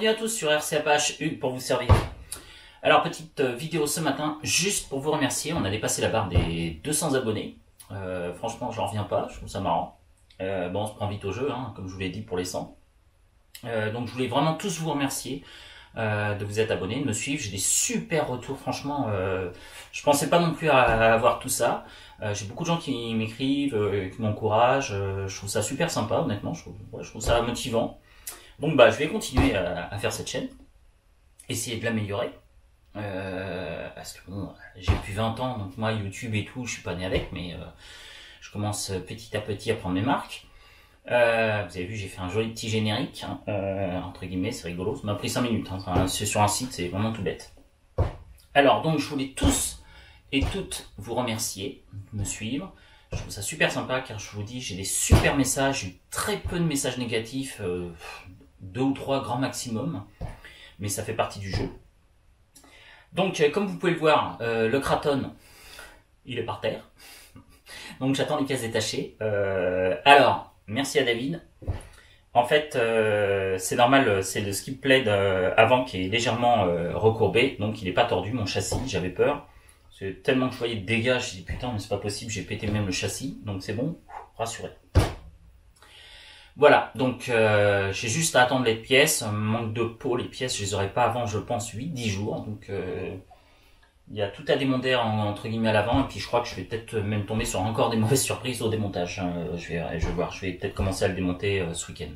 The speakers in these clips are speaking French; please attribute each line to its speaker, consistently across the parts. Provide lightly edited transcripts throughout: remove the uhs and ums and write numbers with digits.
Speaker 1: Bienvenue à tous sur RCAPH, Hugues pour vous servir. Alors petite vidéo ce matin, juste pour vous remercier, on a dépassé la barre des 200 abonnés. Franchement j'en reviens pas, je trouve ça marrant. Bon on se prend vite au jeu, hein, comme je vous l'ai dit pour les 100. Donc je voulais vraiment tous vous remercier de vous être abonnés, de me suivre, j'ai des super retours franchement. Je pensais pas non plus à avoir tout ça. J'ai beaucoup de gens qui m'écrivent, qui m'encouragent, je trouve ça super sympa honnêtement, je trouve ça motivant. Donc je vais continuer à faire cette chaîne, essayer de l'améliorer, parce que bon, j'ai plus 20 ans, donc moi YouTube et tout, je suis pas né avec, mais je commence petit à petit à prendre mes marques. Vous avez vu, j'ai fait un joli petit générique, hein, entre guillemets, c'est rigolo, ça m'a pris 5 minutes, hein, enfin, c'est sur un site, c'est vraiment tout bête. Alors donc je voulais tous et toutes vous remercier, de me suivre. Je trouve ça super sympa car je vous dis, j'ai des super messages, j'ai eu très peu de messages négatifs, 2 ou 3 grand maximum, mais ça fait partie du jeu. Donc comme vous pouvez le voir, le Kraton, il est par terre, donc j'attends les pièces détachées. Alors, merci à David. En fait, c'est normal, c'est le skip plate avant qui est légèrement recourbé, donc il n'est pas tordu, mon châssis, j'avais peur. C'est tellement que je voyais de dégâts, je dis putain mais c'est pas possible, j'ai pété même le châssis, donc c'est bon, rassuré. Voilà, donc j'ai juste à attendre les pièces, manque de peau, les pièces je les aurai pas avant je pense 8-10 jours, donc il y a tout à démonter entre guillemets à l'avant, et puis je crois que je vais peut-être même tomber sur encore des mauvaises surprises au démontage, je vais voir, je vais peut-être commencer à le démonter ce week-end.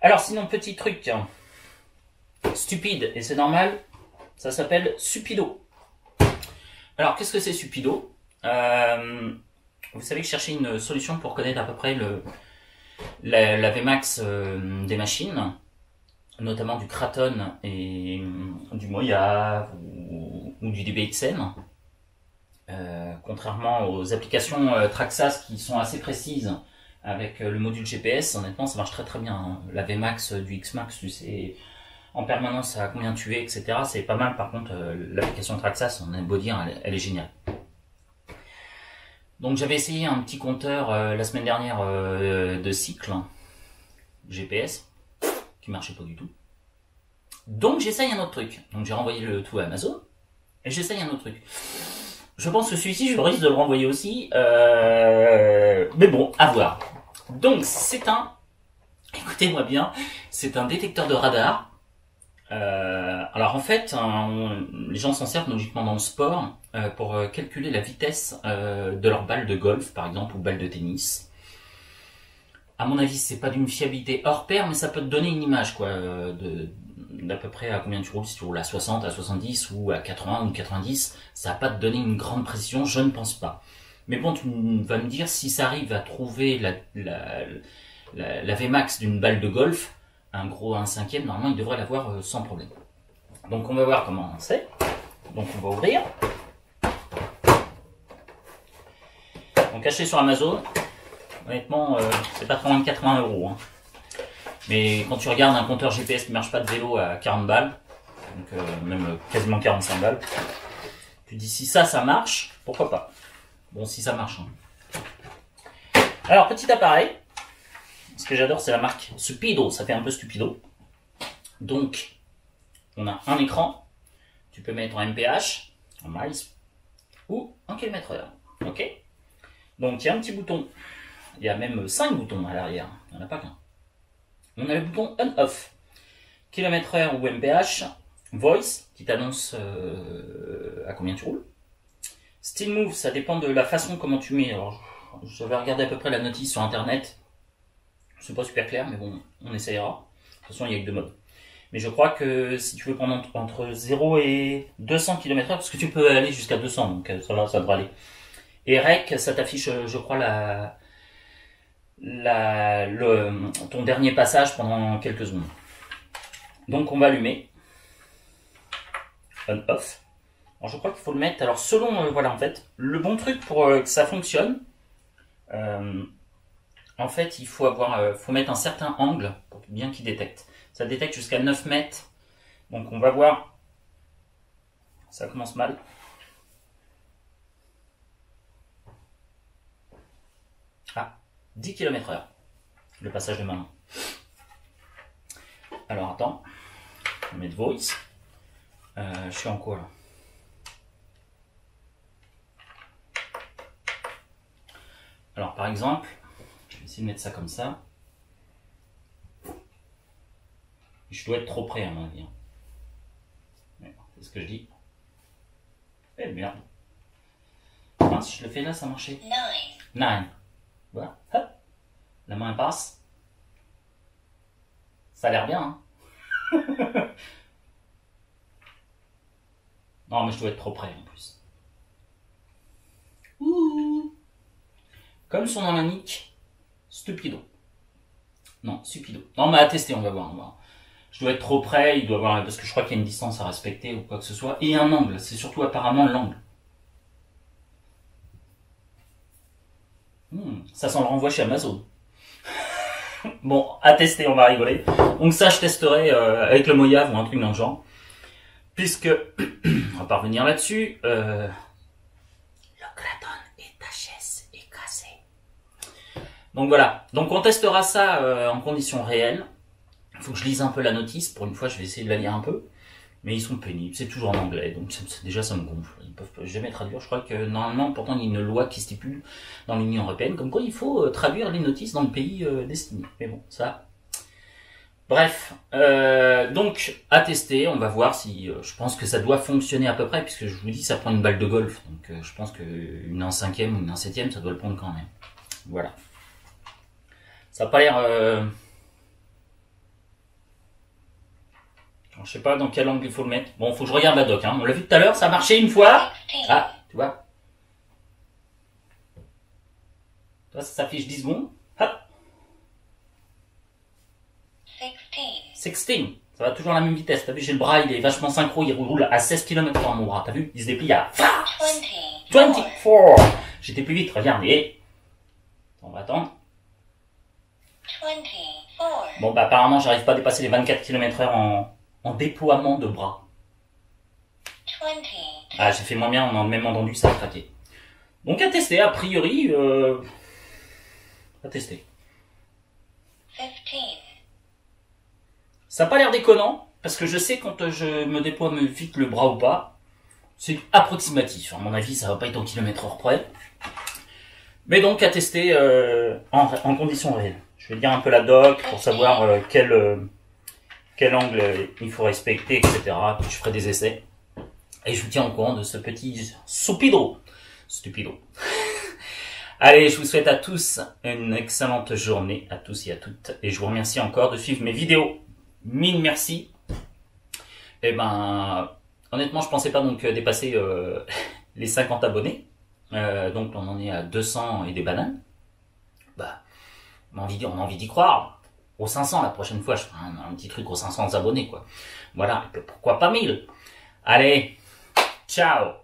Speaker 1: Alors sinon petit truc stupide, et c'est normal, ça s'appelle Supido. Alors qu'est-ce que c'est Supido? Vous savez que je cherchais une solution pour connaître à peu près la Vmax des machines, notamment du Kraton et du Moya ou du DBXN. Contrairement aux applications Traxxas qui sont assez précises avec le module GPS, honnêtement ça marche très très bien. Hein. La Vmax du Xmax, tu sais en permanence à combien tu es, etc. C'est pas mal. Par contre, l'application Traxxas, on a beau dire, elle est géniale. Donc j'avais essayé un petit compteur la semaine dernière de cycle GPS qui marchait pas du tout. Donc j'essaye un autre truc. Donc j'ai renvoyé le tout à Amazon et j'essaye un autre truc. Je pense que celui-ci je risque de le renvoyer aussi, mais bon, à voir. Donc c'est écoutez-moi bien, c'est un détecteur de radar. Alors en fait, les gens s'en servent logiquement dans le sport pour calculer la vitesse de leur balle de golf, par exemple, ou balle de tennis. À mon avis, c'est pas d'une fiabilité hors pair, mais ça peut te donner une image, quoi, d'à peu près à combien tu roules, si tu roules à 60, à 70 ou à 80 ou 90. Ça va pas te donner une grande précision, je ne pense pas. Mais bon, tu vas me dire si ça arrive à trouver la Vmax d'une balle de golf. Un gros 1/5, normalement il devrait l'avoir sans problème. Donc on va voir comment on sait. Donc on va ouvrir. Donc acheté sur Amazon, honnêtement c'est pas trop loin de 80 €. Hein. Mais quand tu regardes un compteur GPS qui marche pas de vélo à 40 balles, donc même quasiment 45 balles, tu te dis si ça marche, pourquoi pas. Bon si ça marche. Hein. Alors petit appareil. Ce que j'adore, c'est la marque Supido, ça fait un peu stupido. Donc, on a un écran, tu peux mettre en MPH, en miles, ou en km/h. Ok. Donc, il y a un petit bouton, il y a même 5 boutons à l'arrière, il n'y en a pas qu'un. On a le bouton On-Off, km/h ou MPH, Voice, qui t'annonce à combien tu roules. Still Move, ça dépend de la façon comment tu mets. Alors, je vais regarder à peu près la notice sur Internet. C'est pas super clair, mais bon, on essayera. De toute façon, il n'y a que 2 modes. Mais je crois que si tu veux prendre entre 0 et 200 km/h, parce que tu peux aller jusqu'à 200, donc ça devrait aller. Et REC, ça t'affiche, je crois, ton dernier passage pendant quelques secondes. Donc on va allumer. On-Off. Alors je crois qu'il faut le mettre, alors selon, voilà en fait, le bon truc pour que ça fonctionne, en fait, il faut faut mettre un certain angle pour bien qu'il détecte. Ça détecte jusqu'à 9 mètres. Donc on va voir. Ça commence mal. Ah, 10 km/h. Le passage de main. Alors attends, on va mettre voice. Je suis en quoi là? Alors par exemple, je vais essayer de mettre ça comme ça. Je dois être trop près à mon avis. C'est ce que je dis. Eh merde. Ah, si je le fais là, ça marchait. 9. Voilà. Hop. La main passe. Ça a l'air bien. Hein. Non, mais je dois être trop près en plus. Ouh. Comme son nom l'indique, stupido. Non, stupido. Non, mais à tester, on va voir. Je dois être trop près, il doit avoir, parce que je crois qu'il y a une distance à respecter ou quoi que ce soit. Et un angle, c'est surtout apparemment l'angle. Ça sent le renvoi chez Amazon. Bon, à tester, on va rigoler. Donc ça, je testerai avec le Mojave ou un truc dans le genre. Puisque, on va pas revenir là-dessus, le graton et ta chaise est cassé. Donc voilà, donc on testera ça en conditions réelles. Il faut que je lise un peu la notice, pour une fois je vais essayer de la lire un peu. Mais ils sont pénibles, c'est toujours en anglais, donc déjà ça me gonfle. Ils peuvent jamais traduire, je crois que normalement, pourtant il y a une loi qui stipule dans l'Union Européenne, comme quoi il faut traduire les notices dans le pays destiné. Mais bon, ça... Bref, donc à tester, on va voir si... je pense que ça doit fonctionner à peu près, puisque je vous dis, ça prend une balle de golf. Donc je pense qu'une en 5e ou une en 7e, ça doit le prendre quand même. Voilà. Ça n'a pas l'air... Je sais pas dans quel angle il faut le mettre. Bon, faut que je regarde la doc. Hein. On l'a vu tout à l'heure, ça a marché une fois. Ah, tu vois. Toi, ça s'affiche 10 secondes. Hop. 16. Ça va toujours à la même vitesse. T'as vu, j'ai le bras, il est vachement synchro. Il roule à 16 km/h mon bras. T'as vu, il se déplie à 24. J'étais plus vite, regarde. Et... on va attendre.
Speaker 2: 24.
Speaker 1: Bon, bah apparemment, j'arrive pas à dépasser les 24 km/h en déploiement de bras.
Speaker 2: 20.
Speaker 1: Ah, j'ai fait moins bien, on a même entendu ça a craqué. Donc à tester, a priori, à tester.
Speaker 2: 15.
Speaker 1: Ça n'a pas l'air déconnant, parce que je sais quand je me déploie vite le bras ou pas. C'est approximatif, à mon avis ça va pas être au kilomètre/heure près. Mais donc à tester en conditions réelles. Je vais lire un peu la doc pour savoir quel angle il faut respecter, etc. Puis je ferai des essais. Et je vous tiens au courant de ce petit stupido. Allez, je vous souhaite à tous une excellente journée, à tous et à toutes. Et je vous remercie encore de suivre mes vidéos. Mille merci. Et ben, honnêtement, je pensais pas donc dépasser les 50 abonnés. Donc on en est à 200 et des bananes. Bah, on a envie d'y croire. Aux 500, la prochaine fois, je ferai un petit truc aux 500 abonnés, quoi. Voilà, et puis pourquoi pas 1000. Allez, ciao.